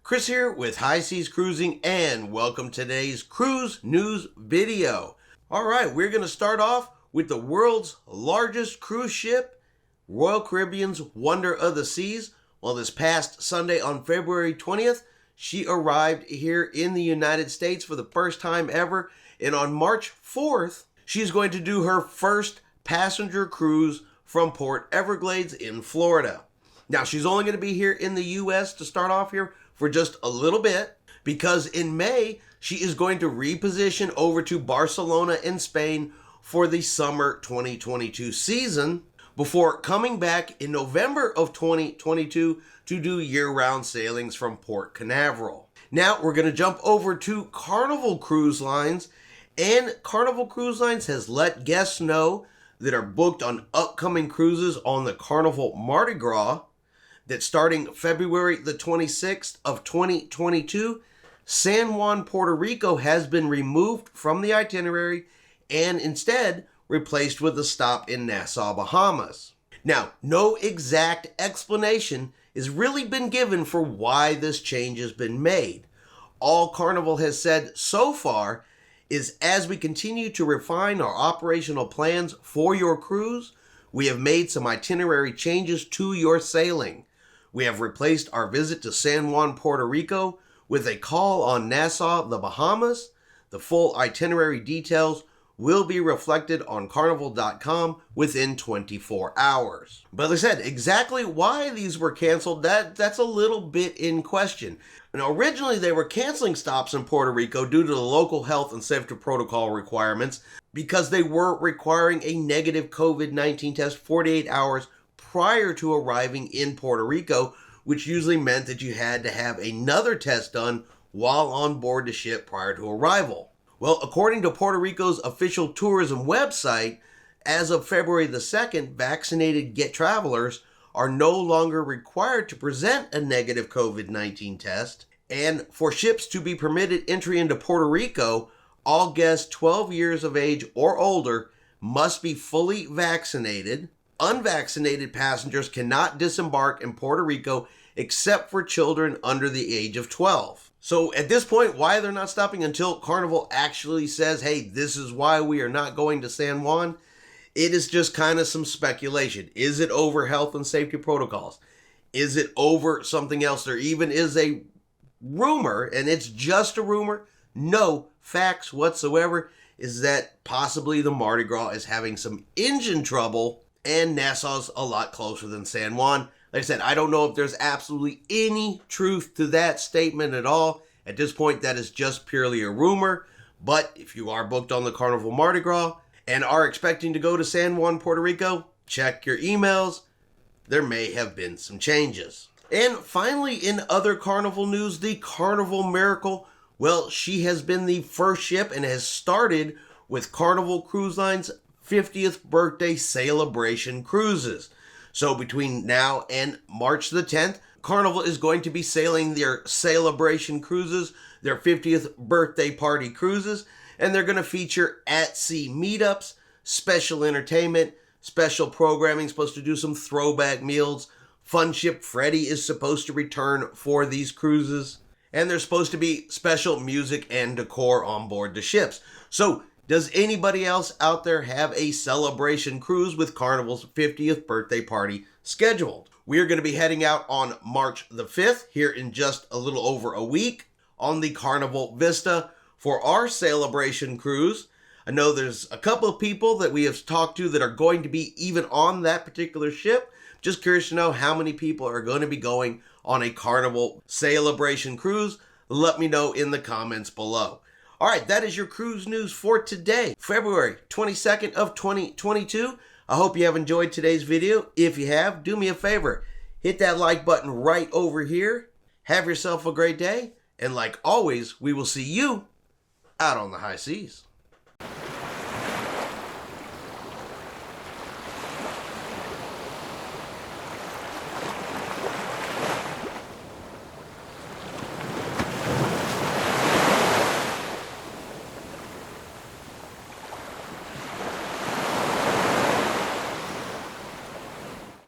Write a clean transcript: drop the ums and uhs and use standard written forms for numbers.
Chris here with High Seas Cruising, and welcome to today's cruise news video. Alright, we're going to start off with the world's largest cruise ship, Royal Caribbean's Wonder of the Seas. Well, this past Sunday on February 20th, she arrived here in the United States for the first time ever, and on March 4th, she's going to do her first passenger cruise from Port Everglades in Florida. Now, she's only going to be here in the U.S. to start off here for just a little bit, because in May, she is going to reposition over to Barcelona in Spain for the summer 2022 season before coming back in November of 2022 to do year-round sailings from Port Canaveral. Now, we're going to jump over to Carnival Cruise Lines, and Carnival Cruise Lines has let guests know that are booked on upcoming cruises on the Carnival Mardi Gras that starting February the 26th of 2022, San Juan, Puerto Rico has been removed from the itinerary and instead replaced with a stop in Nassau, Bahamas. Now, no exact explanation has really been given for why this change has been made. All Carnival has said so far is, as we continue to refine our operational plans for your cruise, we have made some itinerary changes to your sailing. We have replaced our visit to San Juan, Puerto Rico with a call on Nassau, the Bahamas. The full itinerary details will be reflected on Carnival.com within 24 hours. But like I said, exactly why these were canceled, that's a little bit in question. Now, originally they were canceling stops in Puerto Rico due to the local health and safety protocol requirements because they were requiring a negative COVID-19 test 48 hours prior to arriving in Puerto Rico, which usually meant that you had to have another test done while on board the ship prior to arrival. Well, according to Puerto Rico's official tourism website, as of February the 2nd, vaccinated travelers are no longer required to present a negative COVID-19 test, and for ships to be permitted entry into Puerto Rico, all guests 12 years of age or older must be fully vaccinated. Unvaccinated passengers cannot disembark in Puerto Rico except for children under the age of 12. So at this point, why they're not stopping until Carnival actually says, hey, this is why we are not going to San Juan, it is just kind of some speculation. Is it over health and safety protocols? Is it over something else? There even is a rumor, and it's just a rumor, no facts whatsoever, is that possibly the Mardi Gras is having some engine trouble and Nassau's a lot closer than San Juan. Like I said, I don't know if there's absolutely any truth to that statement at all. At this point, that is just purely a rumor. But if you are booked on the Carnival Mardi Gras and are expecting to go to San Juan, Puerto Rico, check your emails. There may have been some changes. And finally, in other Carnival news, the Carnival Miracle. Well, she has been the first ship and has started with Carnival Cruise Lines' 50th birthday celebration cruises. So between now and March the 10th, Carnival is going to be sailing their celebration cruises, their 50th birthday party cruises, and they're going to feature at-sea meetups, special entertainment, special programming, supposed to do some throwback meals. Fun Ship Freddy is supposed to return for these cruises, and there's supposed to be special music and decor on board the ships. So does anybody else out there have a celebration cruise with Carnival's 50th birthday party scheduled? We are going to be heading out on March the 5th, here in just a little over a week, on the Carnival Vista for our celebration cruise. I know there's a couple of people that we have talked to that are going to be even on that particular ship. Just curious to know how many people are going to be going on a Carnival celebration cruise. Let me know in the comments below. All right, that is your cruise news for today, February 22nd of 2022. I hope you have enjoyed today's video. If you have, do me a favor. Hit that like button right over here. Have yourself a great day. And like always, we will see you out on the high seas.